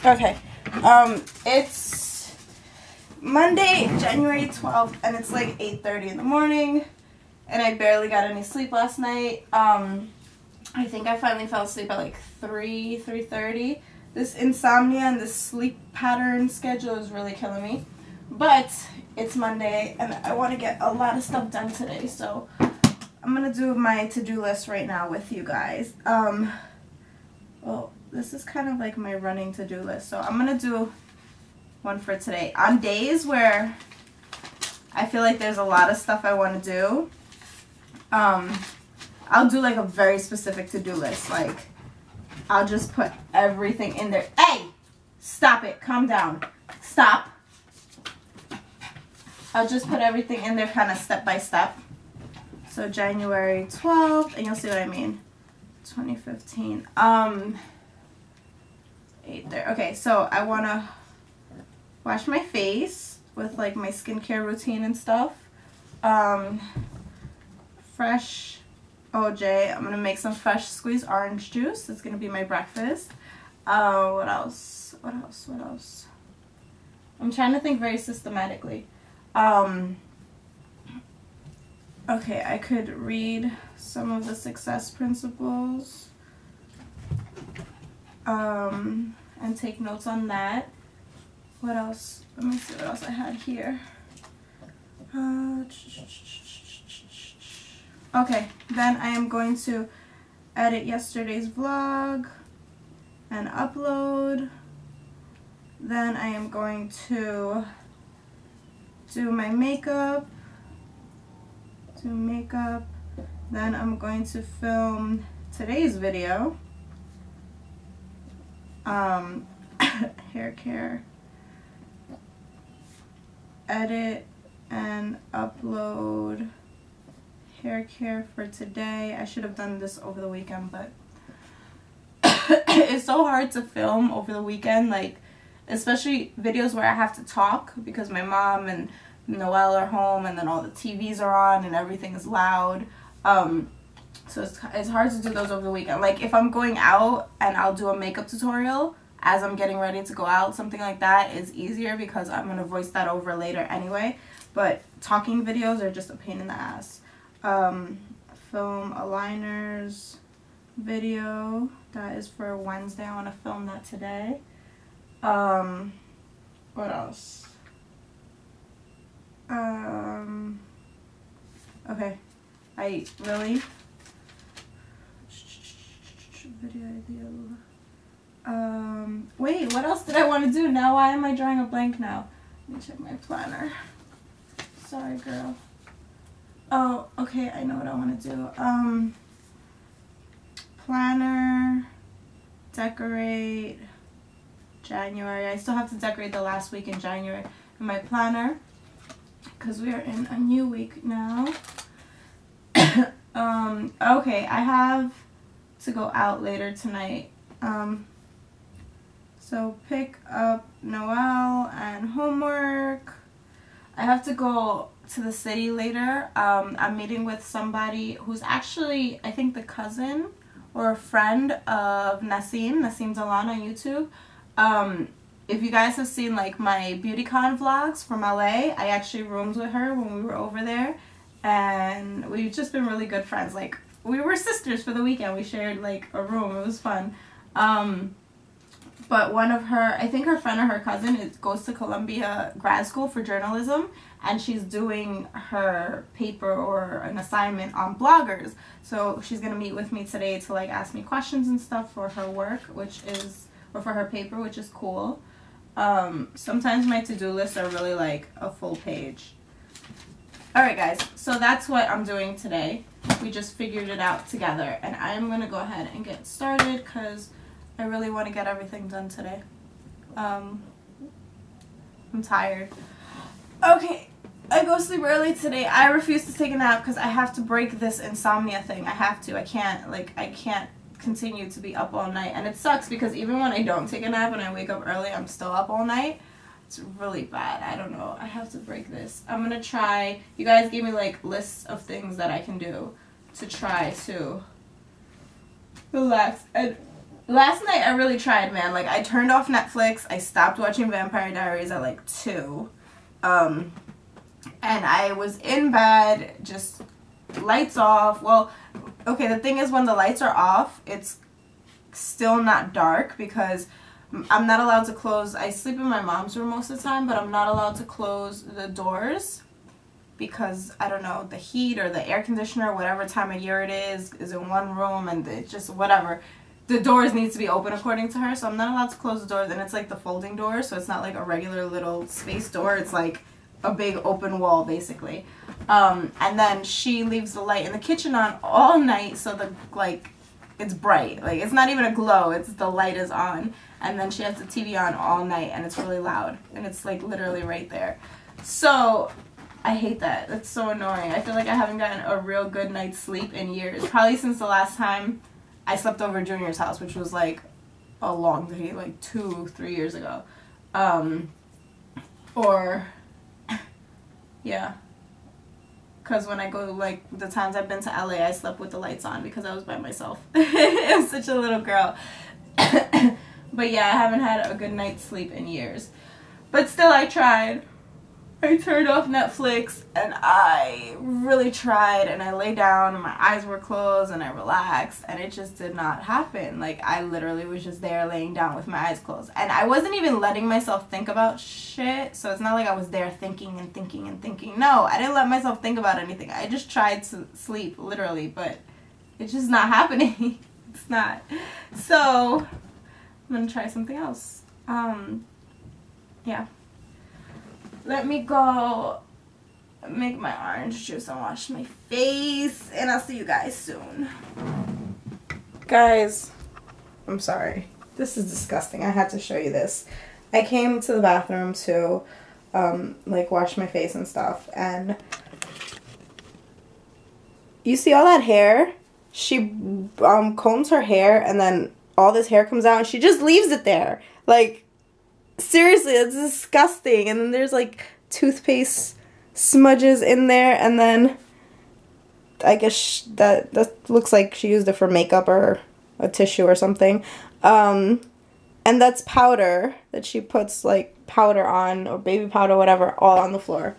Okay. It's Monday, January 12th, and it's like 8:30 in the morning, and I barely got any sleep last night. I think I finally fell asleep at like 3:30. This insomnia and this sleep pattern schedule is really killing me. But it's Monday, and I want to get a lot of stuff done today, so I'm going to do my to-do list right now with you guys. Well, this is kind of like my running to-do list, so I'm going to do one for today. On days where I feel like there's a lot of stuff I want to do, I'll do like a very specific to-do list. Like, I'll just put everything in there. Hey! Stop it. Calm down. Stop. I'll just put everything in there kind of step by step. So January 12th, and you'll see what I mean. 2015. 8 there. Okay, so I want to wash my face with like my skincare routine and stuff. Fresh OJ. I'm going to make some fresh squeezed orange juice. It's going to be my breakfast. What else? What else? What else? I'm trying to think very systematically. Okay, I could read some of the success principles and take notes on that. What else? Let me see what else I had here. Okay, then I am going to edit yesterday's vlog and upload. Then I am going to do my makeup. Then I'm going to film today's video. Hair care. Edit and upload hair care for today. I should have done this over the weekend, but it's so hard to film over the weekend, like especially videos where I have to talk because my mom and Noelle are home, and then all the TVs are on and everything is loud. So it's hard to do those over the weekend. Like if I'm going out and I'll do a makeup tutorial as I'm getting ready to go out, something like that is easier because I'm going to voice that over later anyway. But talking videos are just a pain in the ass. Film aligners video. That is for Wednesday. I want to film that today. What else? Okay. Video idea. Wait, what else did I want to do? Now why am I drawing a blank now? Let me check my planner. Sorry, girl. Oh, okay, I know what I want to do. Planner, decorate, January. I still have to decorate the last week in January in my planner because we are in a new week now. Okay, I have to go out later tonight. So pick up Noelle and homework. I have to go to the city later. I'm meeting with somebody who's actually, I think, the cousin or a friend of Nassim Dalan on YouTube. If you guys have seen like my BeautyCon vlogs from LA, I actually roomed with her when we were over there, and we've just been really good friends. Like we were sisters for the weekend. We shared like a room. It was fun. But one of her, I think her friend or her cousin goes to Columbia grad school for journalism, and she's doing her paper or an assignment on bloggers. So she's going to meet with me today to like ask me questions and stuff for her work, or for her paper, which is cool. Sometimes my to-do lists are really like a full page. Alright guys, so that's what I'm doing today. We just figured it out together, and I'm going to go ahead and get started because I really want to get everything done today. I'm tired. Okay, I go sleep early today. I refuse to take a nap because I have to break this insomnia thing. I have to. I can't continue to be up all night. And it sucks because even when I don't take a nap and I wake up early, I'm still up all night. It's really bad. I don't know. I have to break this. I'm going to try. You guys gave me like lists of things that I can do to try to relax. And Last night I really tried, man. Like, I turned off Netflix. I stopped watching Vampire Diaries at like 2. And I was in bed, just lights off. Well, okay, the thing is, when the lights are off, it's still not dark because I'm not allowed to close. I sleep in my mom's room most of the time, but I'm not allowed to close the doors because, I don't know, the heat or the air conditioner, whatever time of year it is in one room, and it's just whatever. The doors need to be open according to her, so I'm not allowed to close the doors, and it's like the folding door, so it's not like a regular little space door. It's like a big open wall, basically. And then she leaves the light in the kitchen on all night, so the, like, it's bright. Like, it's not even a glow, it's the light is on. And then she has the TV on all night, and it's really loud, and it's like literally right there. So I hate that. It's so annoying. I feel like I haven't gotten a real good night's sleep in years, probably since the last time I slept over at Junior's house, which was like a long day, like 2-3 years ago. Yeah. Because when I go, like, the times I've been to LA, I slept with the lights on because I was by myself. I was such a little girl. But yeah, I haven't had a good night's sleep in years. But still, I tried. I turned off Netflix, and I really tried, and I lay down, and my eyes were closed, and I relaxed, and it just did not happen. Like, I literally was just there laying down with my eyes closed. And I wasn't even letting myself think about shit, so it's not like I was there thinking and thinking and thinking. No, I didn't let myself think about anything. I just tried to sleep, literally, but it's just not happening. It's not. So I'm gonna try something else. Yeah. Let me go make my orange juice and wash my face, and I'll see you guys soon. Guys, I'm sorry. This is disgusting. I had to show you this. I came to the bathroom to like wash my face and stuff, and you see all that hair? She combs her hair, and then all this hair comes out, and she just leaves it there. Like, seriously, it's disgusting. And then there's like toothpaste smudges in there, and then I guess that looks like she used it for makeup or a tissue or something. And that's powder that she puts, like, powder on, or baby powder, whatever, all on the floor.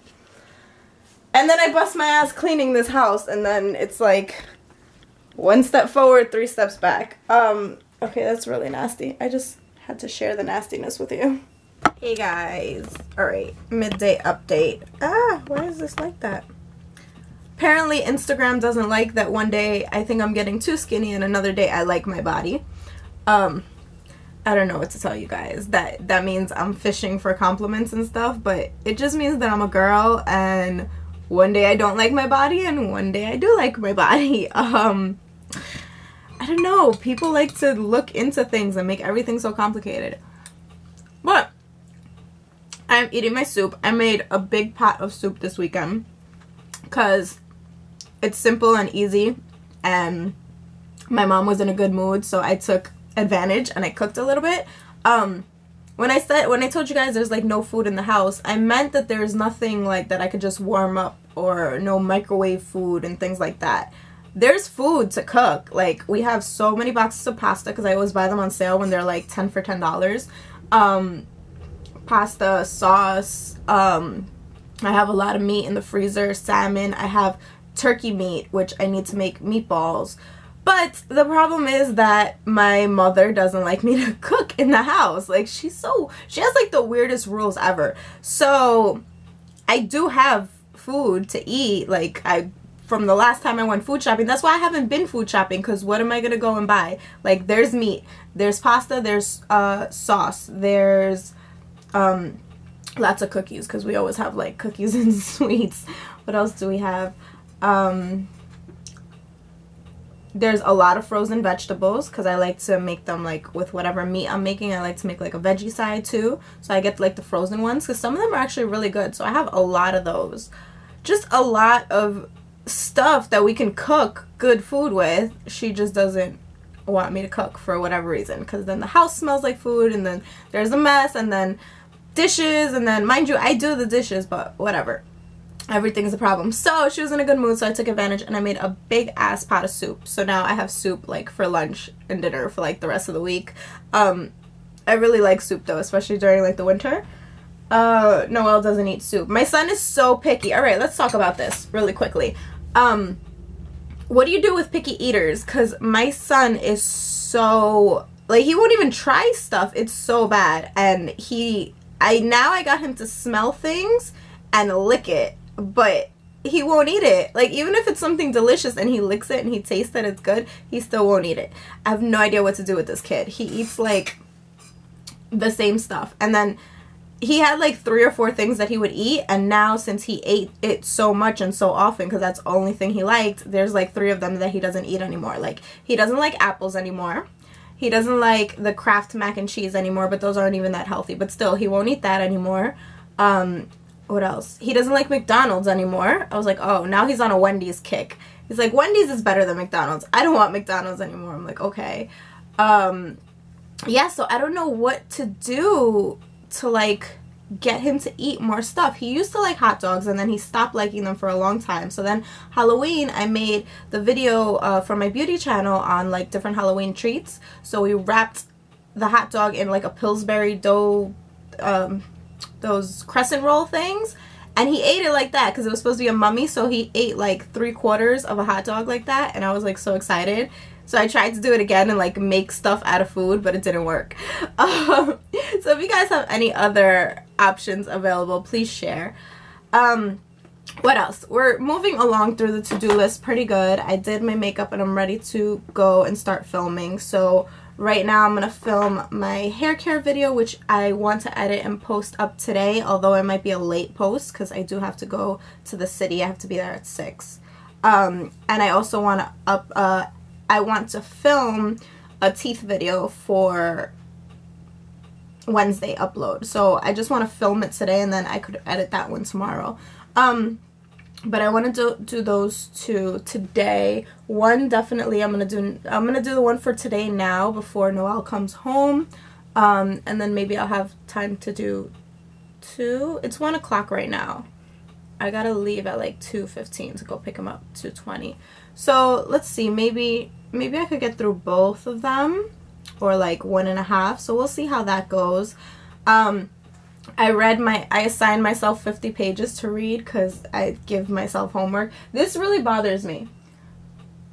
And then I bust my ass cleaning this house, and then it's like 1 step forward, 3 steps back. Okay, that's really nasty. I just had to share the nastiness with you. Hey guys. Alright, midday update. Why is this like that? Apparently Instagram doesn't like that one day I think I'm getting too skinny and another day I like my body. I don't know what to tell you guys. That means I'm fishing for compliments and stuff, but it just means that I'm a girl, and one day I don't like my body and one day I do like my body. I don't know. People like to look into things and make everything so complicated. But I'm eating my soup. I made a big pot of soup this weekend because it's simple and easy, and my mom was in a good mood, so I took advantage and I cooked a little bit. When I told you guys there's like no food in the house, I meant that there's nothing like that I could just warm up, or no microwave food and things like that. There's food to cook. Like, we have so many boxes of pasta because I always buy them on sale when they're like 10 for $10. Pasta, sauce, I have a lot of meat in the freezer, salmon, I have turkey meat, which I need to make meatballs. But the problem is that my mother doesn't like me to cook in the house. Like, she has like the weirdest rules ever. So I do have food to eat. Like, from the last time I went food shopping, that's why I haven't been food shopping, because what am I gonna go and buy? Like, there's meat, there's pasta, there's sauce, there's lots of cookies, because we always have like cookies and sweets. What else do we have? There's a lot of frozen vegetables, because I like to make them like with whatever meat I'm making. I like to make like a veggie side too, so I get like the frozen ones, because some of them are actually really good. So I have a lot of those. Just a lot of stuff that we can cook good food with. She just doesn't want me to cook for whatever reason, because then the house smells like food, and then there's a mess, and then dishes, and then, mind you, I do the dishes, but whatever. everything's a problem. So she was in a good mood, so I took advantage and I made a big ass pot of soup. So now I have soup like for lunch and dinner for like the rest of the week. I really like soup though, especially during like the winter. Noelle doesn't eat soup. My son is so picky. All right, let's talk about this really quickly. What do you do with picky eaters? Because my son is so, like, he won't even try stuff. It's so bad. And now I got him to smell things and lick it, but he won't eat it. Like, even if it's something delicious and he licks it and he tastes that it's good, he still won't eat it. I have no idea what to do with this kid. He eats like the same stuff. And then he had like 3 or 4 things that he would eat, and now since he ate it so much and so often, because that's the only thing he liked, there's like 3 of them that he doesn't eat anymore. Like, he doesn't like apples anymore. He doesn't like the Kraft mac and cheese anymore, but those aren't even that healthy. But still, he won't eat that anymore. What else? He doesn't like McDonald's anymore. I was like, oh, now he's on a Wendy's kick. He's like, Wendy's is better than McDonald's. I don't want McDonald's anymore. I'm like, okay. Yeah, so I don't know what to do to like get him to eat more stuff. He used to like hot dogs, and then he stopped liking them for a long time. So then Halloween, I made the video for my beauty channel on like different Halloween treats. So we wrapped the hot dog in like a Pillsbury dough, those crescent roll things, and he ate it like that because it was supposed to be a mummy. So he ate like 3/4 of a hot dog like that, and I was like so excited. So I tried to do it again and like make stuff out of food, but it didn't work. So if you guys have any other options available, please share. What else? We're moving along through the to-do list pretty good. I did my makeup and I'm ready to go and start filming. So right now I'm going to film my hair care video, which I want to edit and post up today, although it might be a late post because I do have to go to the city. I have to be there at 6. And I also want to I want to film a teeth video for Wednesday upload. So I just want to film it today, and then I could edit that one tomorrow. But I want to do those 2 today. One definitely I'm gonna do the one for today now before Noelle comes home. And then maybe I'll have time to do 2. It's 1 o'clock right now. I gotta leave at like 2:15 to go pick him up, 2:20. So let's see, maybe I could get through both of them, or like 1.5. So we'll see how that goes. I assigned myself 50 pages to read because I give myself homework. This really bothers me.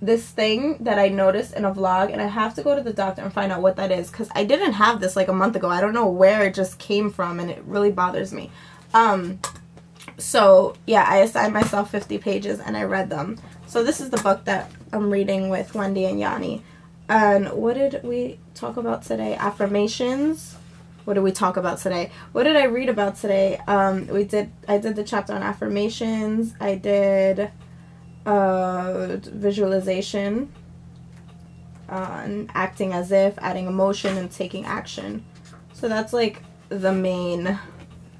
This thing that I noticed in a vlog, and I have to go to the doctor and find out what that is because I didn't have this like a month ago. I don't know where it just came from, and it really bothers me. So yeah, I assigned myself 50 pages and I read them. So this is the book that I'm reading with Wendy and Yanni. And what did we talk about today? Affirmations. What did we talk about today? What did I read about today? I did the chapter on affirmations. I did visualization on acting as if, adding emotion, and taking action. So that's like the main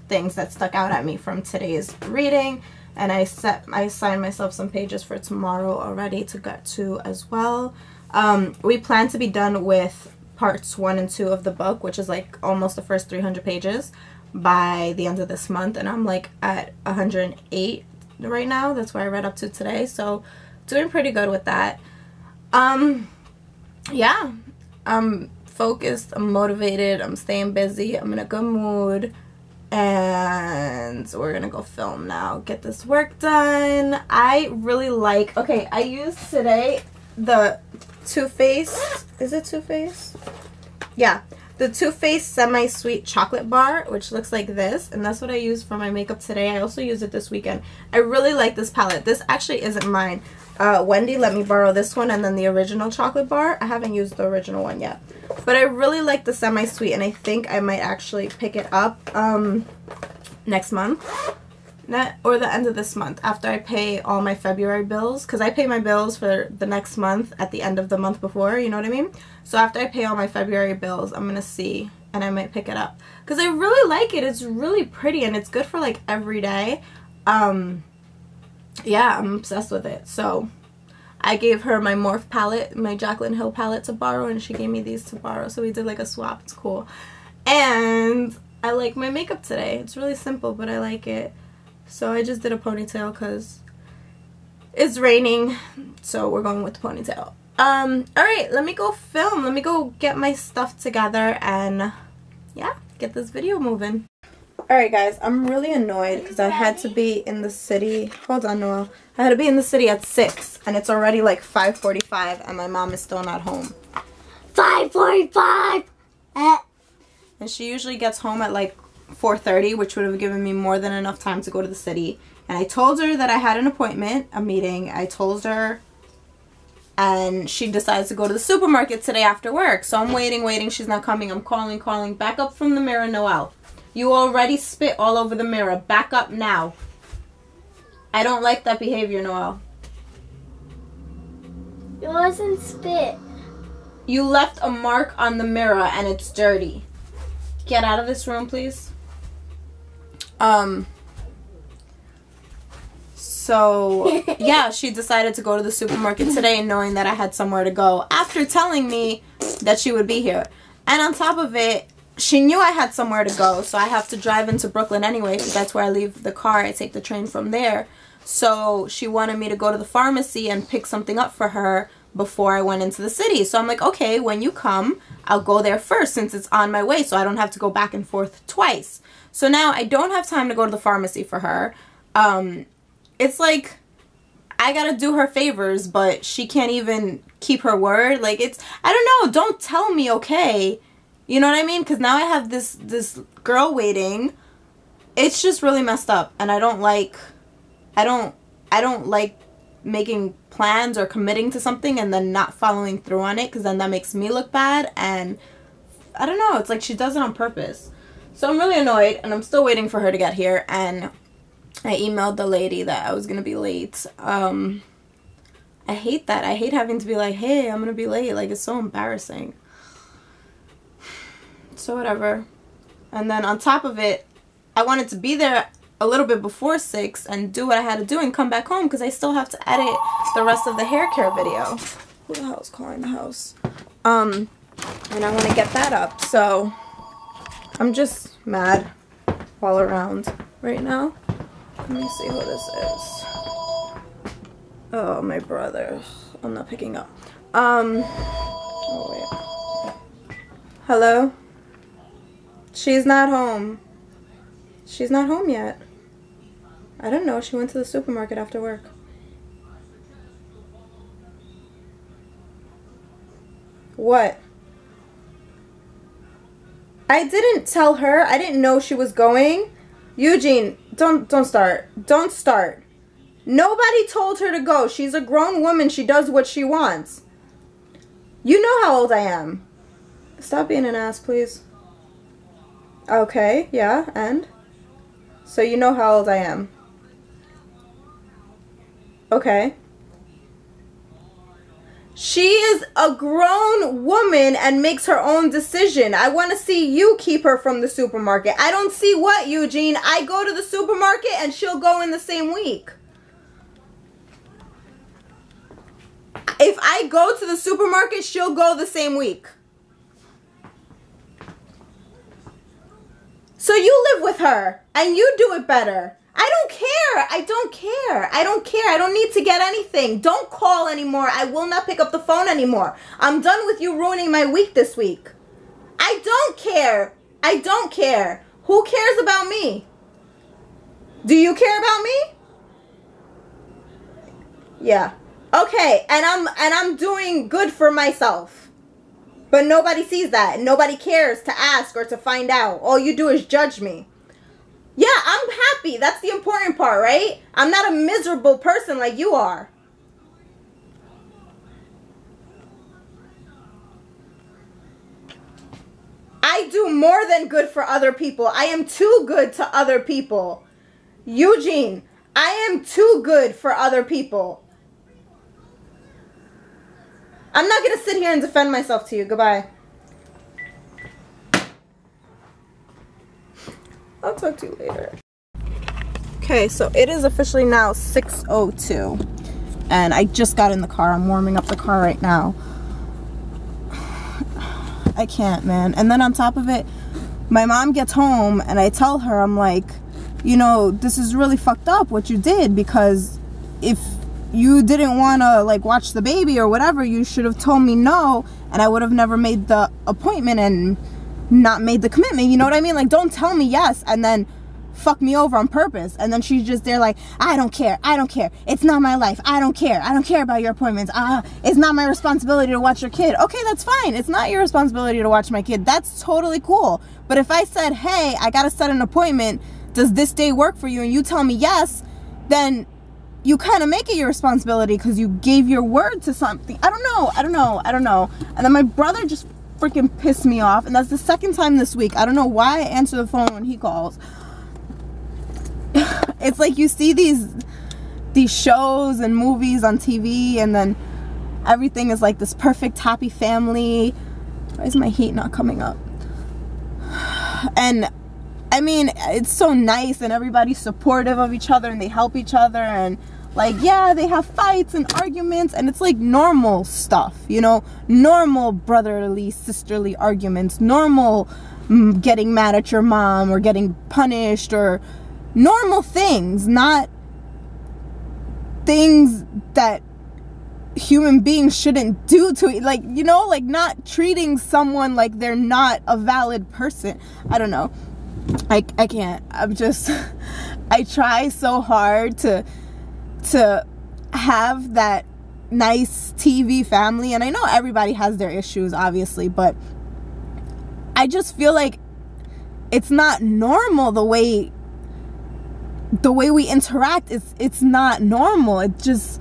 things that stuck out at me from today's reading, and I assigned myself some pages for tomorrow already to get to as well. We plan to be done with parts 1 and 2 of the book, which is like almost the first 300 pages by the end of this month, and I'm like at 108 right now. That's where I read up to today, so doing pretty good with that. Yeah, I'm focused, I'm motivated, I'm staying busy, I'm in a good mood. And we're gonna go film now, get this work done. I really like, okay, I used today the Too Faced, is it Too Faced? Yeah, the Too Faced Semi-Sweet Chocolate Bar, which looks like this, and that's what I used for my makeup today. I also used it this weekend. I really like this palette. This actually isn't mine. Wendy let me borrow this one and then the original chocolate bar. I haven't used the original one yet. But I really like the semi-sweet, and I think I might actually pick it up next month. Or the end of this month, after I pay all my February bills. Because I pay my bills for the next month at the end of the month before, you know what I mean? So after I pay all my February bills, I'm going to see, and I might pick it up. Because I really like it. It's really pretty, and it's good for like every day. Yeah, I'm obsessed with it. So I gave her my Morph palette, my Jaclyn Hill palette to borrow, and she gave me these to borrow. So we did like a swap. It's cool. And I like my makeup today. It's really simple, but I like it. So I just did a ponytail because it's raining, so we're going with the ponytail. Alright, let me go film. Let me go get my stuff together and, yeah, get this video moving. Alright guys, I'm really annoyed because I had to be in the city. Hold on, Noel. I had to be in the city at 6 and it's already like 5:45 and my mom is still not home. 5:45! And she usually gets home at like 4:30, which would have given me more than enough time to go to the city. And I told her that I had an appointment, a meeting. I told her, and she decides to go to the supermarket today after work. So I'm waiting. She's not coming. I'm calling. Back up from the mirror, Noel. You already spit all over the mirror. Back up now. I don't like that behavior, Noel. It wasn't spit. You left a mark on the mirror and it's dirty. Get out of this room, please. So, yeah, she decided to go to the supermarket today knowing that I had somewhere to go after telling me that she would be here. And on top of it, she knew I had somewhere to go, so I have to drive into Brooklyn anyway because that's where I leave the car. I take the train from there. So she wanted me to go to the pharmacy and pick something up for her before I went into the city. So I'm like, okay, when you come, I'll go there first since it's on my way so I don't have to go back and forth twice. So now I don't have time to go to the pharmacy for her. It's like I gotta do her favors, but she can't even keep her word. Like, it's, I don't know, don't tell me, okay? You know what I mean? Because now I have this girl waiting. It's just really messed up, and I don't like making plans or committing to something and then not following through on it, because then that makes me look bad, and I don't know, it's like she does it on purpose. So I'm really annoyed, and I'm still waiting for her to get here, and I emailed the lady that I was gonna be late. I hate that. I hate having to be like, hey, I'm gonna be late. Like, it's so embarrassing. So whatever. And then on top of it, I wanted to be there a little bit before 6 and do what I had to do and come back home because I still have to edit the rest of the hair care video. Who the hell is calling the house? And I want to get that up. So I'm just mad all around right now. Let me see who this is. Oh, my brother. I'm not picking up. Oh, wait. Hello? She's not home. She's not home yet. I don't know. She went to the supermarket after work. What? I didn't tell her. I didn't know she was going. Eugene, don't start. Don't start. Nobody told her to go. She's a grown woman. She does what she wants. You know how old I am. Stop being an ass, please. Okay, yeah, and? So you know how old I am. Okay. She is a grown woman and makes her own decision. I want to see you keep her from the supermarket. I don't see what, Eugene? I go to the supermarket and she'll go in the same week. If I go to the supermarket, she'll go the same week. So you live with her and you do it better. I don't care. I don't care. I don't care. I don't need to get anything. Don't call anymore. I will not pick up the phone anymore. I'm done with you ruining my week this week. I don't care. I don't care. Who cares about me? Do you care about me? Yeah. Okay, and I'm doing good for myself. But nobody sees that. Nobody cares to ask or to find out. All you do is judge me. Yeah, I'm happy. That's the important part, right? I'm not a miserable person like you are. I do more than good for other people. I am too good to other people. Eugene, I am too good for other people. I'm not going to sit here and defend myself to you. Goodbye. I'll talk to you later. Okay, so it is officially now 6:02. And I just got in the car. I'm warming up the car right now. I can't, man. And then on top of it, my mom gets home and I tell her, I'm like, you know, this is really fucked up what you did, because if you didn't want to like watch the baby or whatever, you should have told me no, and I would have never made the appointment and not made the commitment. You know what I mean? Like, don't tell me yes and then fuck me over on purpose. And then she's just there like, I don't care, it's not my life, I don't care about your appointments, it's not my responsibility to watch your kid. Okay, that's fine, it's not your responsibility to watch my kid, that's totally cool. But if I said, hey, I gotta set an appointment, does this day work for you, and you tell me yes, then you kind of make it your responsibility because you gave your word to something. I don't know. And then my brother just freaking pissed me off, and that's the second time this week. I don't know why I answer the phone when he calls. It's like you see these shows and movies on TV, and then everything is like this perfect happy family. Why is my heat not coming up? And I mean, it's so nice, and everybody's supportive of each other, and they help each other, and like, yeah, they have fights and arguments, and it's like normal stuff, you know, normal brotherly, sisterly arguments, normal getting mad at your mom or getting punished, or normal things, not things that human beings shouldn't do to, like, you know, like not treating someone like they're not a valid person. I don't know. I can't. I'm just, I try so hard to have that nice TV family, and I know everybody has their issues, obviously, but I just feel like it's not normal the way we interact. It's not normal. It's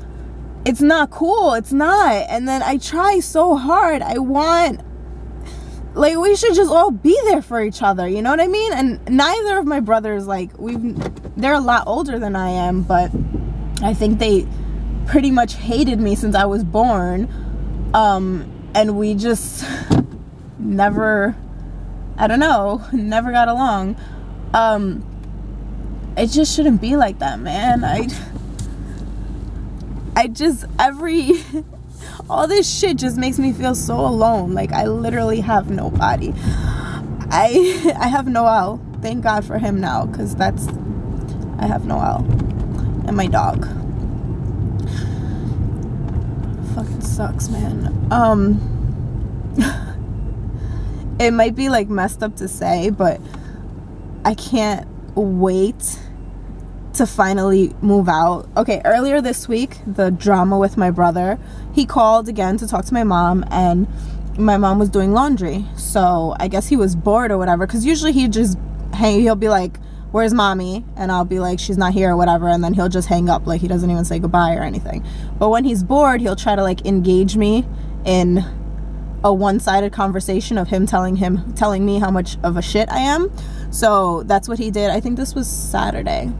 not cool. It's not. And then I try so hard. I want, like, we should just all be there for each other, you know what I mean? And neither of my brothers, like, they're a lot older than I am, but I think they pretty much hated me since I was born. And we just never, I don't know, never got along. It just shouldn't be like that, man. I just, all this shit just makes me feel so alone. Like, I literally have nobody. I have Noel. Thank God for him now, because I have Noel. And my dog. Fucking sucks, man. It might be like messed up to say, but I can't wait to finally move out. Okay, earlier this week, the drama with my brother, he called again to talk to my mom, and my mom was doing laundry, so I guess he was bored or whatever, because usually he'll be like, where's mommy? And I'll be like, she's not here or whatever, and then he'll just hang up, like he doesn't even say goodbye or anything. But when he's bored, he'll try to like engage me in a one-sided conversation of him telling me how much of a shit I am. So that's what he did. I think this was Saturday.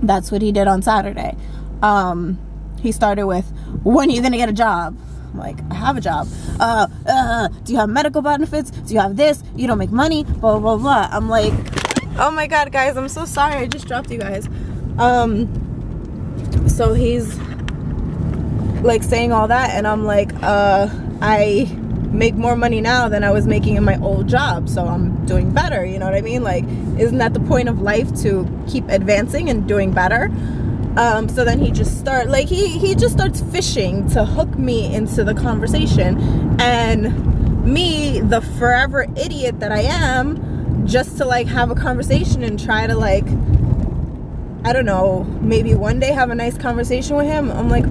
That's what he did on Saturday. He started with, when are you gonna get a job? I'm like, I have a job. Do you have medical benefits? Do you have this? You don't make money? Blah, blah, blah. I'm like, oh my God, guys, I'm so sorry. I just dropped you guys. So he's like saying all that, and I'm like, I make more money now than I was making in my old job, so I'm doing better, you know what I mean? Like, isn't that the point of life, to keep advancing and doing better? So then he just he just starts fishing to hook me into the conversation, and me, the forever idiot that I am, just to like have a conversation and try to like, I don't know, maybe one day have a nice conversation with him. I'm like,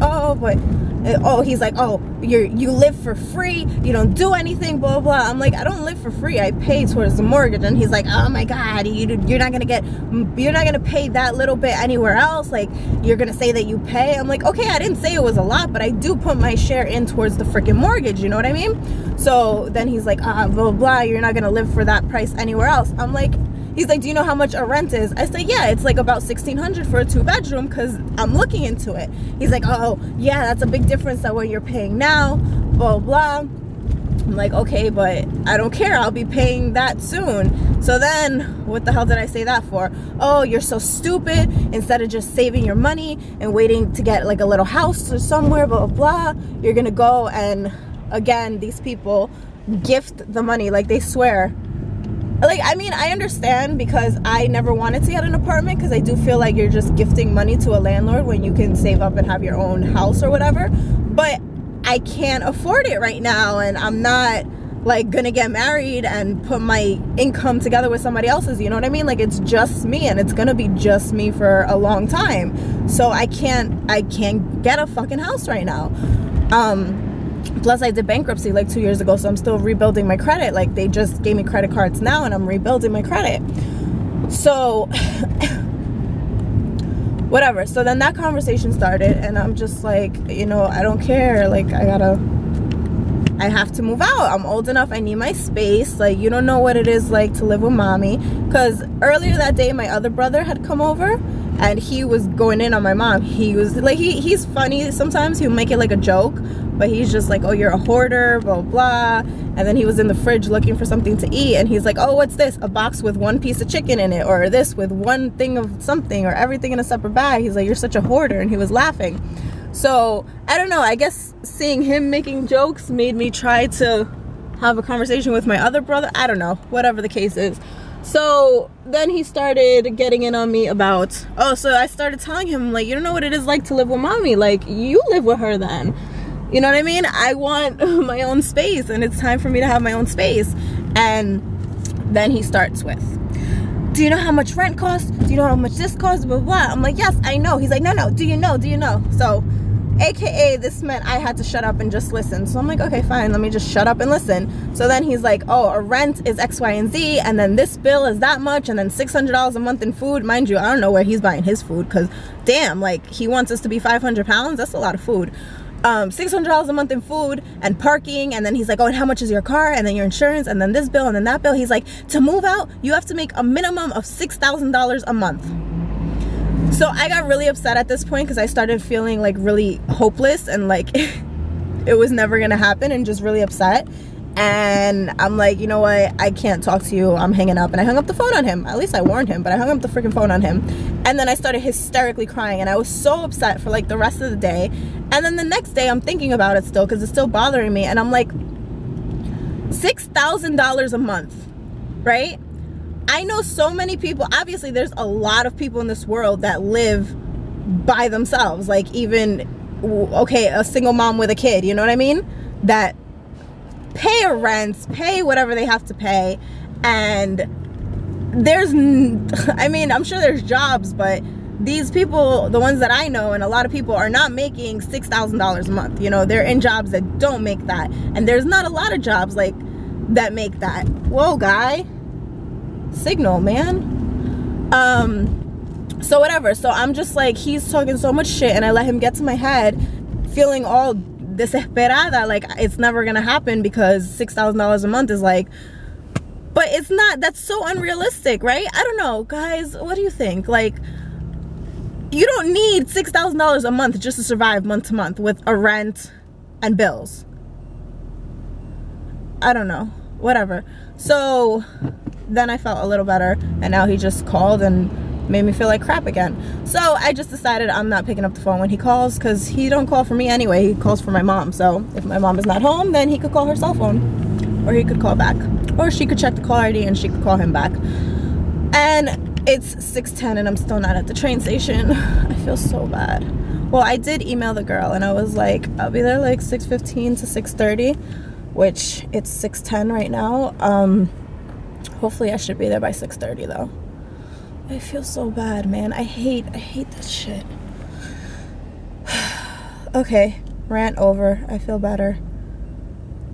he's like, oh, you live for free, you don't do anything, blah, blah. I'm like, I don't live for free, I pay towards the mortgage. And he's like, oh my God, you're not gonna pay that little bit anywhere else, like you're gonna say that you pay. I'm like, okay, I didn't say it was a lot, but I do put my share in towards the freaking mortgage, you know what I mean? So then he's like, blah, blah, blah, you're not gonna live for that price anywhere else. I'm like, he's like, do you know how much a rent is? I say, yeah, it's like about $1,600 for a 2-bedroom, because I'm looking into it. He's like, oh yeah, that's a big difference than what you're paying now, blah, blah. I'm like, okay, but I don't care, I'll be paying that soon. So then, what the hell did I say that for? Oh, you're so stupid. Instead of just saving your money and waiting to get like a little house or somewhere, blah, blah, blah, you're gonna go and, again, these people gift the money, like they swear like, I mean, I understand, because I never wanted to get an apartment, because I do feel like you're just gifting money to a landlord when you can save up and have your own house or whatever. But I can't afford it right now, and I'm not like gonna get married and put my income together with somebody else's, you know what I mean? Like, it's just me, and it's gonna be just me for a long time. So I can't get a fucking house right now. Plus I did bankruptcy like 2 years ago, so I'm still rebuilding my credit. Like, they just gave me credit cards now, and I'm rebuilding my credit. So whatever. So then that conversation started, and I'm just like, you know, I don't care. Like, I have to move out. I'm old enough. I need my space. Like, you don't know what it is like to live with mommy. Because earlier that day, my other brother had come over, and he was going in on my mom. He was like, he's funny sometimes. He'll make it like a joke, but he's just like, oh, you're a hoarder, blah, blah. And then he was in the fridge looking for something to eat, and he's like, oh, what's this? A box with one piece of chicken in it, or this with one thing of something, or everything in a separate bag. He's like, you're such a hoarder. And he was laughing. So I don't know, I guess seeing him making jokes made me try to have a conversation with my other brother. I don't know, whatever the case is. So then he started getting in on me about, oh, so I started telling him, like, you don't know what it is like to live with mommy. Like, you live with her then. You know what I mean? I want my own space, and it's time for me to have my own space. And then he starts with, do you know how much rent costs? Do you know how much this costs? Blah, blah, blah. I'm like, yes, I know. He's like, no, do you know? So, AKA, this meant I had to shut up and just listen. So I'm like, okay, fine, let me just shut up and listen. So then he's like, oh, a rent is X, Y, and Z, and then this bill is that much, and then $600 a month in food. Mind you, I don't know where he's buying his food, because damn, like, he wants us to be 500 pounds. That's a lot of food. $600 a month in food and parking, and then he's like, oh, and how much is your car, and then your insurance, and then this bill, and then that bill. He's like, to move out, you have to make a minimum of $6,000 a month. So I got really upset at this point, because I started feeling like really hopeless, and like it was never gonna happen, and just really upset. And I'm like, you know what, I can't talk to you, I'm hanging up. And I hung up the phone on him. At least I warned him, but I hung up the freaking phone on him. And then I started hysterically crying, and I was so upset for like the rest of the day. And then the next day I'm thinking about it still, because it's still bothering me, and I'm like, $6,000 a month, right? I know so many people, obviously there's a lot of people in this world that live by themselves, like, even, okay, a single mom with a kid, you know what I mean, that pay a rent, pay whatever they have to pay. And there's, I mean, I'm sure there's jobs, but these people, the ones that I know, and a lot of people, are not making $6,000 a month. You know, they're in jobs that don't make that, and there's not a lot of jobs like that make that. Whoa, guy, signal, man. So whatever. So I'm just like, he's talking so much shit, and I let him get to my head, feeling all desesperada, like it's never gonna happen, because $6,000 a month is like, but it's not. That's so unrealistic, right? I don't know, guys, what do you think? Like, you don't need $6,000 a month just to survive month to month with a rent and bills. I don't know, whatever. So then I felt a little better, and now he just called and made me feel like crap again. So I just decided I'm not picking up the phone when he calls, because he don't call for me anyway, he calls for my mom. So if my mom is not home, then he could call her cell phone, or he could call back, or she could check the call ID and she could call him back. And it's 6:10 and I'm still not at the train station. I feel so bad. Well, I did email the girl, and I was like, I'll be there like 6:15 to 6:30, which it's 6:10 right now. Hopefully I should be there by 6:30 though. I feel so bad, man. I hate that shit. Okay, rant over. I feel better.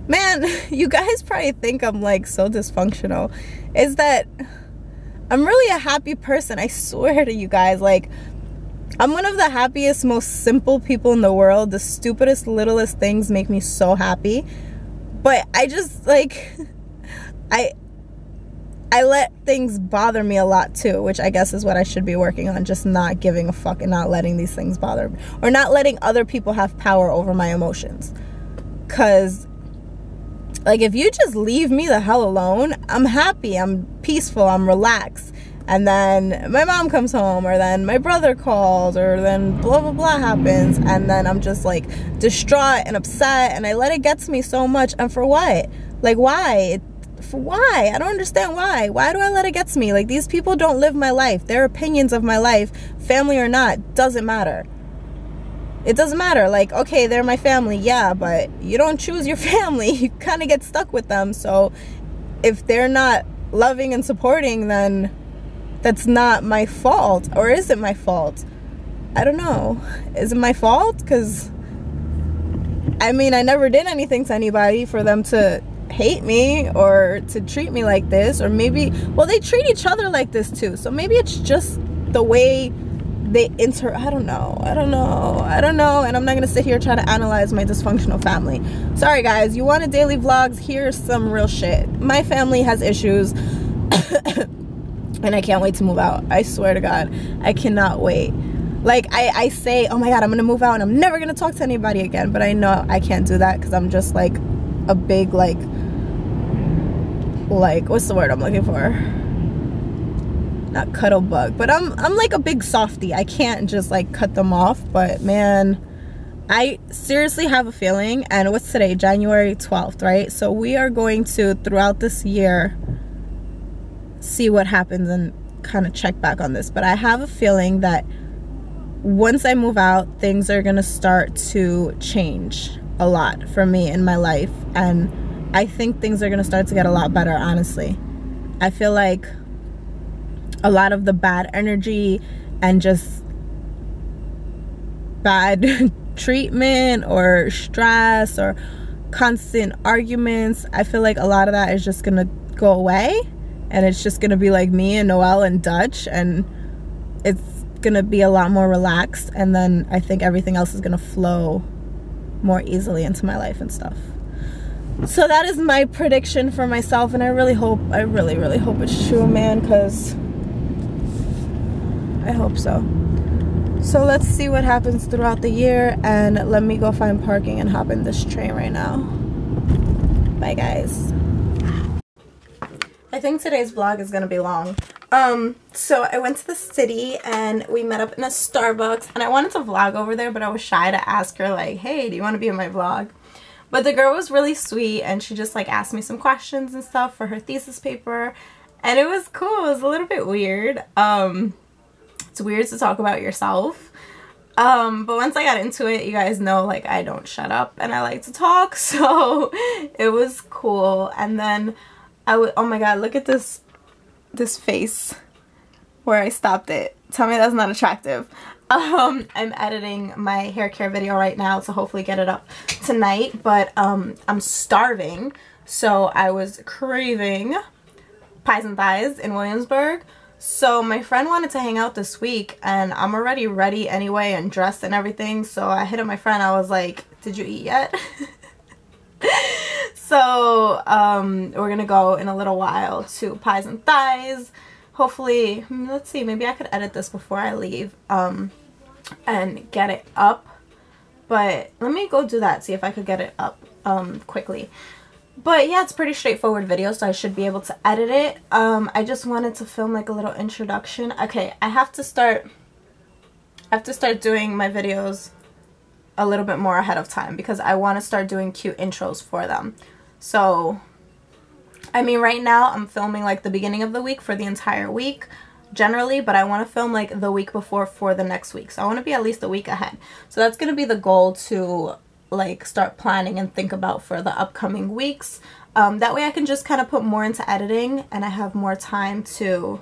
Man, you guys probably think I'm like so dysfunctional. Is that I'm really a happy person, I swear to you guys. Like, I'm one of the happiest, most simple people in the world. The stupidest, littlest things make me so happy. But I just, like, I let things bother me a lot too, which I guess is what I should be working on. Just not giving a fuck and not letting these things bother me. Or not letting other people have power over my emotions. Because, like, if you just leave me the hell alone, I'm happy, I'm peaceful, I'm relaxed. And then my mom comes home, or then my brother calls, or then blah, blah, blah happens. And then I'm just, like, distraught and upset, and I let it get to me so much. And for what? Like, why? For why? I don't understand why. Why do I let it get to me? Like, these people don't live my life. Their opinions of my life, family or not, doesn't matter. It doesn't matter. Like, okay, they're my family, yeah, but you don't choose your family. You kind of get stuck with them. So if they're not loving and supporting, then that's not my fault. Or is it my fault? I don't know. Is it my fault? Because, I mean, I never did anything to anybody for them to hate me or to treat me like this. Or maybe, well, they treat each other like this too. So maybe it's just the way they I don't know. And I'm not gonna sit here trying to analyze my dysfunctional family. Sorry guys, you wanted daily vlogs? Here's some real shit. My family has issues and I can't wait to move out. I swear to God, I cannot wait. Like, I say, oh my God, I'm gonna move out and I'm never gonna talk to anybody again, but I know I can't do that because I'm just like a big like what's the word I'm looking for? Not cuddle bug, but I'm like a big softie. I can't just like cut them off. But man, I seriously have a feeling, and what's today? January 12th, right? So we are going to, throughout this year, see what happens and kind of check back on this. But I have a feeling that once I move out, things are gonna start to change a lot for me in my life, and I think things are gonna start to get a lot better, honestly. I feel like a lot of the bad energy and just bad treatment or stress or constant arguments, I feel like a lot of that is just gonna go away, and it's just gonna be like me and Noelle and Dutch, and it's gonna be a lot more relaxed, and then I think everything else is gonna flow more easily into my life and stuff. So that is my prediction for myself, and I really really hope it's true, man, because I hope so. So let's see what happens throughout the year, and let me go find parking and hop in this train right now. Bye guys. I think today's vlog is gonna be long. So I went to the city and we met up in a Starbucks, and I wanted to vlog over there, but I was shy to ask her like, hey, do you want to be in my vlog? But the girl was really sweet, and she just like asked me some questions and stuff for her thesis paper, and it was cool. It was a little bit weird. It's weird to talk about yourself, but once I got into it, you guys know like I don't shut up and I like to talk, so it was cool. And then oh my God, look at this face where I stopped it. Tell me that's not attractive. I'm editing my hair care video right now to hopefully get it up tonight, but I'm starving, so I was craving pies and thighs in Williamsburg. So my friend wanted to hang out this week, and I'm already ready anyway and dressed and everything, so I hit up my friend. I was like, did you eat yet? So we're gonna go in a little while to Pies and Thighs. Hopefully, let's see, maybe I could edit this before I leave and get it up. But let me go do that, see if I could get it up quickly. But yeah, it's a pretty straightforward video, so I should be able to edit it. I just wanted to film like a little introduction. Okay, I have to start doing my videos a little bit more ahead of time because I want to start doing cute intros for them. So, I mean, right now I'm filming like the beginning of the week for the entire week generally, but I want to film like the week before for the next week. So I want to be at least a week ahead. So that's going to be the goal, to like start planning and think about for the upcoming weeks. That way I can just kind of put more into editing, and I have more time to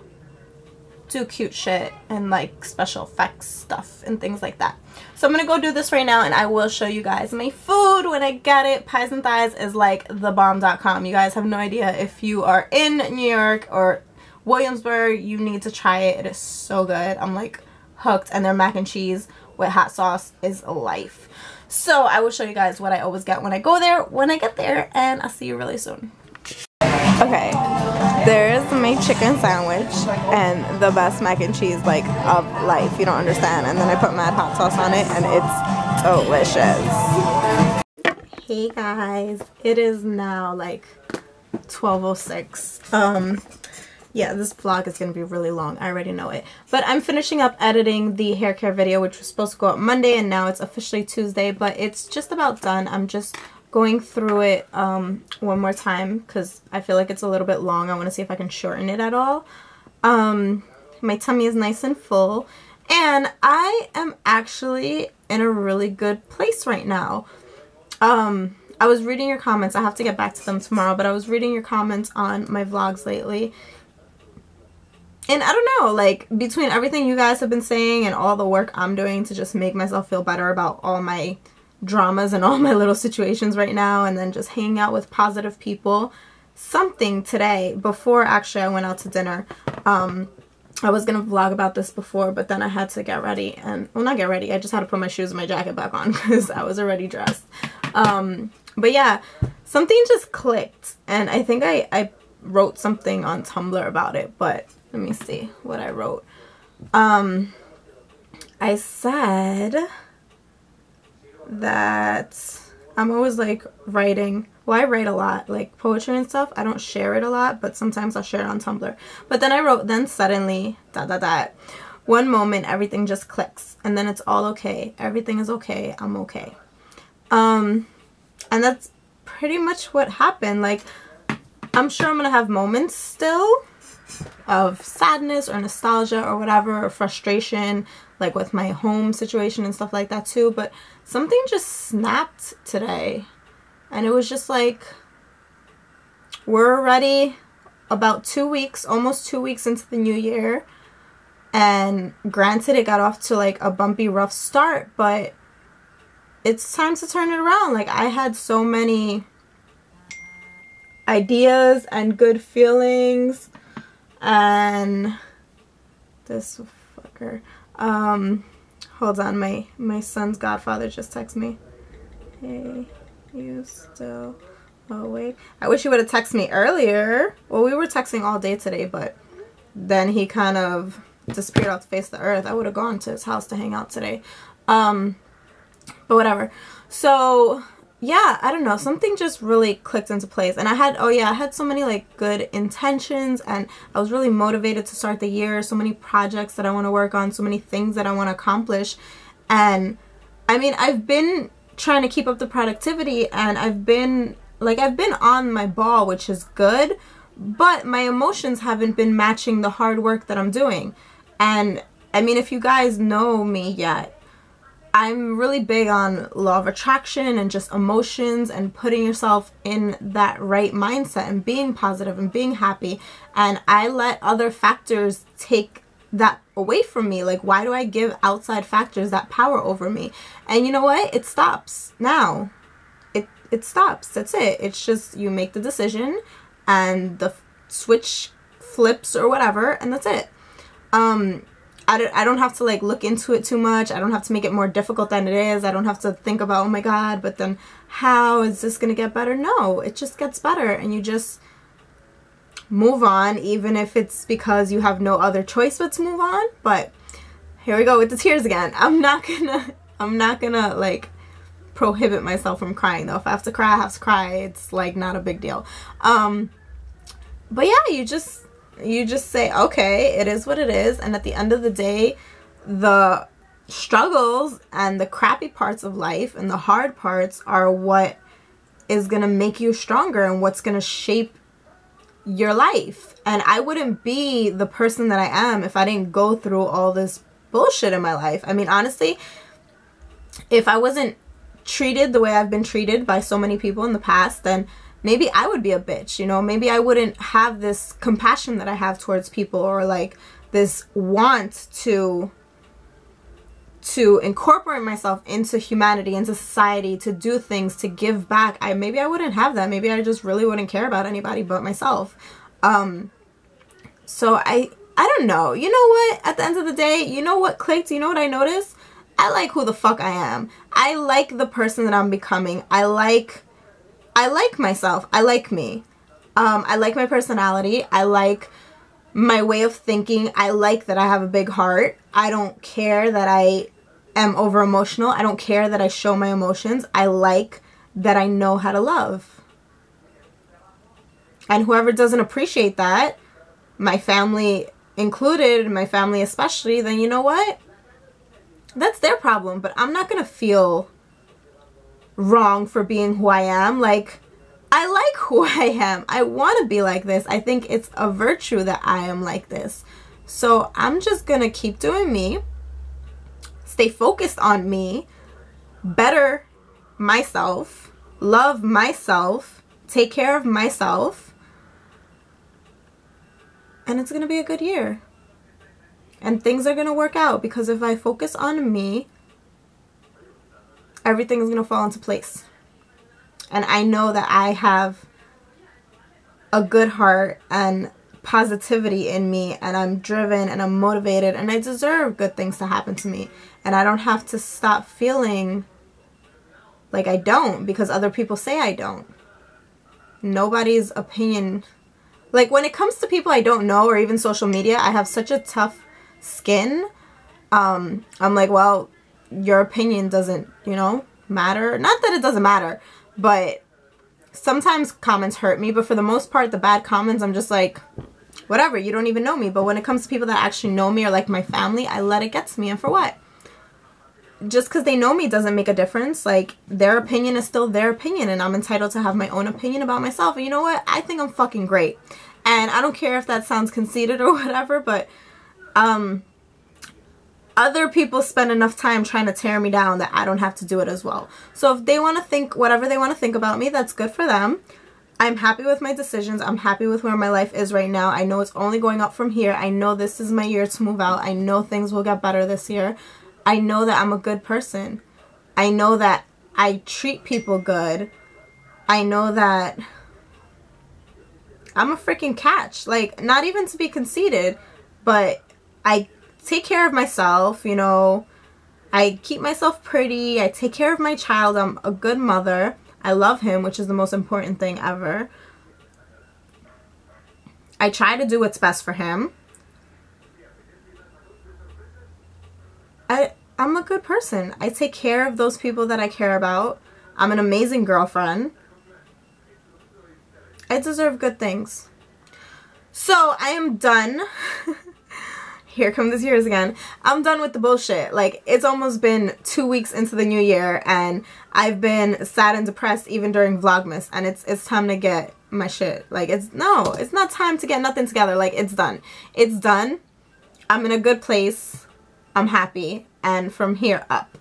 do cute shit and like special effects stuff and things like that. So I'm gonna go do this right now, and I will show you guys my food when I get it. Pies and Thighs is like thebomb.com. You guys have no idea. If you are in New York or Williamsburg, you need to try it. It is so good. I'm like hooked, and their mac and cheese with hot sauce is life. So I will show you guys what I always get when I go there, when I get there, and I'll see you really soon. Okay, there's my chicken sandwich and the best mac and cheese like of life. You don't understand. And then I put mad hot sauce on it, and it's delicious. Hey guys, it is now like 12:06. Yeah, this vlog is going to be really long. I already know it. But I'm finishing up editing the hair care video, which was supposed to go up Monday, and now it's officially Tuesday, but it's just about done. I'm just going through it one more time because I feel like it's a little bit long. I want to see if I can shorten it at all. My tummy is nice and full, and I am actually in a really good place right now. I was reading your comments. I have to get back to them tomorrow, but I was reading your comments on my vlogs lately. And I don't know, like, between everything you guys have been saying and all the work I'm doing to just make myself feel better about all my dramas and all my little situations right now, and then just hanging out with positive people, something today, before actually I went out to dinner, I was going to vlog about this before, but then I had to get ready, and, well, not get ready, I just had to put my shoes and my jacket back on because I was already dressed. But yeah, something just clicked, and I think I wrote something on Tumblr about it, but let me see what I wrote. I said that I'm always like writing. Well, I write a lot, like poetry and stuff. I don't share it a lot, but sometimes I'll share it on Tumblr. But then I wrote, then suddenly, one moment, everything just clicks. And then it's all okay. Everything is okay. I'm okay. And that's pretty much what happened. Like, I'm sure I'm going to have moments still of sadness or nostalgia or whatever, or frustration, like with my home situation and stuff like that too. But something just snapped today. And it was just like, we're already about 2 weeks, almost 2 weeks into the new year. And granted, it got off to like a bumpy, rough start, but it's time to turn it around. Like, I had so many ideas and good feelings, and this fucker, hold on, my son's godfather just texted me. Hey, you still awake? I wish he would have texted me earlier. Well, we were texting all day today, but then he kind of disappeared off the face of the earth. I would have gone to his house to hang out today. But whatever. So yeah, I don't know, something just really clicked into place. And I had so many like good intentions, and I was really motivated to start the year. So many projects that I want to work on, so many things that I want to accomplish. And I mean, I've been trying to keep up the productivity, and I've been on my ball, which is good, but my emotions haven't been matching the hard work that I'm doing. And I mean, if you guys know me yet, I'm really big on law of attraction and just emotions and putting yourself in that right mindset and being positive and being happy. And I let other factors take that away from me. Like, why do I give outside factors that power over me? And you know what? It stops now. It stops. That's it. It's just, you make the decision and the switch flips or whatever, and that's it. I don't have to like look into it too much. I don't have to make it more difficult than it is. I don't have to think about, oh my God, but then how is this going to get better? No, it just gets better, and you just move on, even if it's because you have no other choice but to move on. But here we go with the tears again. I'm not gonna like prohibit myself from crying though. If I have to cry, I have to cry. It's like not a big deal. But yeah, you just say, okay, it is what it is. And at the end of the day, the struggles and the crappy parts of life and the hard parts are what is going to make you stronger and what's going to shape your life. And I wouldn't be the person that I am if I didn't go through all this bullshit in my life. I mean, honestly, if I wasn't treated the way I've been treated by so many people in the past, then maybe I would be a bitch, you know? Maybe I wouldn't have this compassion that I have towards people, or like this want to incorporate myself into humanity, into society, to do things, to give back. Maybe I wouldn't have that. Maybe I just really wouldn't care about anybody but myself. So I don't know. You know what? At the end of the day, you know what clicked? You know what I noticed? I like who the fuck I am. I like the person that I'm becoming. I like myself. I like me. I like my personality. I like my way of thinking. I like that I have a big heart. I don't care that I am over emotional. I don't care that I show my emotions. I like that I know how to love. And whoever doesn't appreciate that, my family included, my family especially, then you know what? That's their problem. But I'm not going to feel wrong for being who I am. Like, I like who I am. I want to be like this. I think it's a virtue that I am like this. So I'm just gonna keep doing me, stay focused on me, better myself, love myself, take care of myself, and it's gonna be a good year. And things are gonna work out, because if I focus on me, everything is gonna fall into place. And I know that I have a good heart and positivity in me, and I'm driven and I'm motivated, and I deserve good things to happen to me. And I don't have to stop feeling like I don't because other people say I don't. Nobody's opinion. Like, when it comes to people I don't know, or even social media, I have such a tough skin. I'm like, well, your opinion doesn't, you know, matter. Not that it doesn't matter, but sometimes comments hurt me. But for the most part, the bad comments, I'm just like, whatever, you don't even know me. But when it comes to people that actually know me, or like my family, I let it get to me. And for what? Just because they know me doesn't make a difference. Like, their opinion is still their opinion, and I'm entitled to have my own opinion about myself. And you know what? I think I'm fucking great. And I don't care if that sounds conceited or whatever, but other people spend enough time trying to tear me down that I don't have to do it as well. So if they want to think whatever they want to think about me, that's good for them. I'm happy with my decisions. I'm happy with where my life is right now. I know it's only going up from here. I know this is my year to move out. I know things will get better this year. I know that I'm a good person. I know that I treat people good. I know that I'm a freaking catch. Like, not even to be conceited, but I take care of myself, you know. I keep myself pretty. I take care of my child. I'm a good mother. I love him, which is the most important thing ever. I try to do what's best for him. I'm a good person. I take care of those people that I care about. I'm an amazing girlfriend. I deserve good things. So I am done. Here come the tears again. I'm done with the bullshit. Like, it's almost been 2 weeks into the new year, and I've been sad and depressed even during Vlogmas, and it's time to get my shit. Like, it's not time to get nothing together. Like, it's done. It's done. I'm in a good place. I'm happy. And from here up.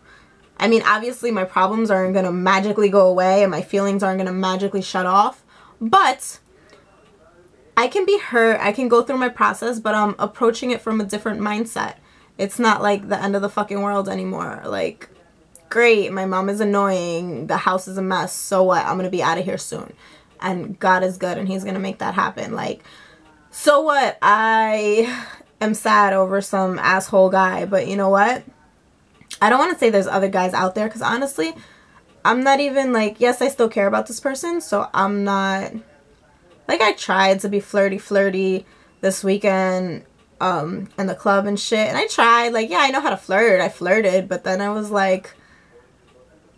I mean, obviously my problems aren't gonna magically go away, and my feelings aren't gonna magically shut off, but I can be hurt, I can go through my process, but I'm approaching it from a different mindset. It's not like the end of the fucking world anymore. Like, great, my mom is annoying, the house is a mess, so what? I'm gonna be out of here soon. And God is good, and he's gonna make that happen. Like, so what? I am sad over some asshole guy, but you know what? I don't want to say there's other guys out there, because honestly, I'm not even like, yes, I still care about this person, so I'm not, like, I tried to be flirty this weekend in the club and shit, and I tried, like, yeah, I know how to flirt, I flirted, but then I was like,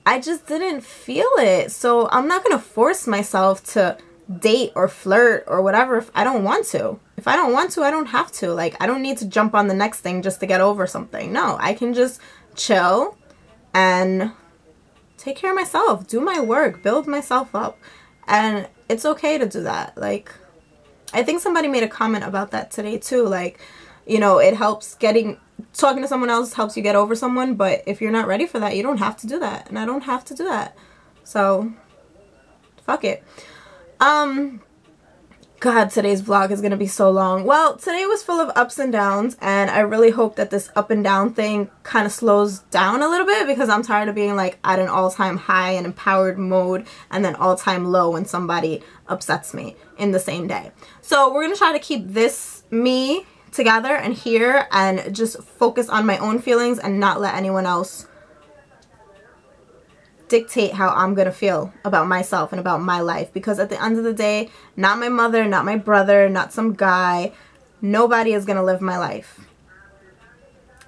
I just didn't feel it, so I'm not gonna force myself to date or flirt or whatever if I don't want to. If I don't want to, I don't have to. Like, I don't need to jump on the next thing just to get over something. No, I can just chill and take care of myself, do my work, build myself up, and it's okay to do that. Like, I think somebody made a comment about that today too, like, you know, it helps talking to someone else helps you get over someone, but if you're not ready for that, you don't have to do that, and I don't have to do that, so fuck it. God, today's vlog is gonna be so long. Well, today was full of ups and downs, and I really hope that this up and down thing kind of slows down a little bit, because I'm tired of being like at an all-time high and empowered mode and then all-time low when somebody upsets me in the same day. So we're gonna try to keep this me together and here and just focus on my own feelings and not let anyone else dictate how I'm gonna feel about myself and about my life, because at the end of the day, not my mother, not my brother, not some guy, nobody is gonna live my life.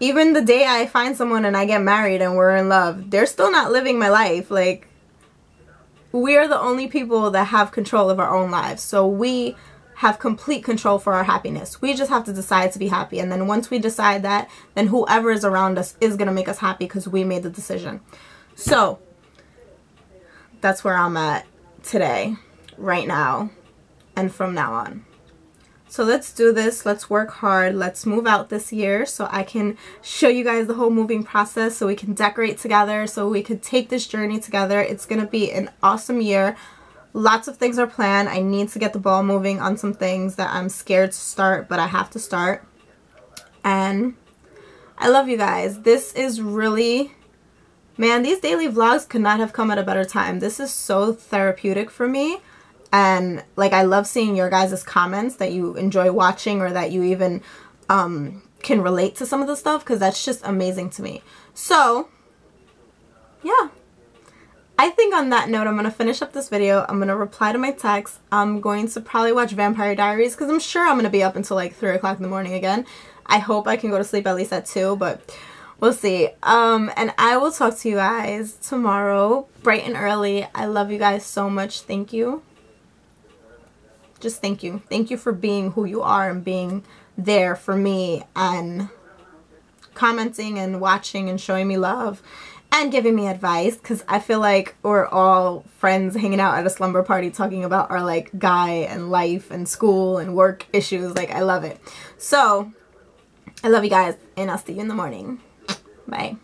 Even the day I find someone and I get married and we're in love, they're still not living my life. Like, we are the only people that have control of our own lives, so we have complete control for our happiness. We just have to decide to be happy, and then once we decide that, then whoever is around us is gonna make us happy because we made the decision. So that's where I'm at today, right now, and from now on. So let's do this. Let's work hard. Let's move out this year so I can show you guys the whole moving process, so we can decorate together, so we could take this journey together. It's going to be an awesome year. Lots of things are planned. I need to get the ball moving on some things that I'm scared to start, but I have to start. And I love you guys. This is really, man, these daily vlogs could not have come at a better time. This is so therapeutic for me. And like, I love seeing your guys' comments that you enjoy watching, or that you even can relate to some of the stuff, because that's just amazing to me. So yeah, I think on that note, I'm going to finish up this video. I'm going to reply to my text. I'm going to probably watch Vampire Diaries, because I'm sure I'm going to be up until like 3 o'clock in the morning again. I hope I can go to sleep at least at 2, but we'll see. And I will talk to you guys tomorrow, bright and early. I love you guys so much. Thank you. Just thank you. Thank you for being who you are and being there for me and commenting and watching and showing me love and giving me advice, because I feel like we're all friends hanging out at a slumber party talking about our like guy and life and school and work issues. Like, I love it. So I love you guys, and I'll see you in the morning. Bye.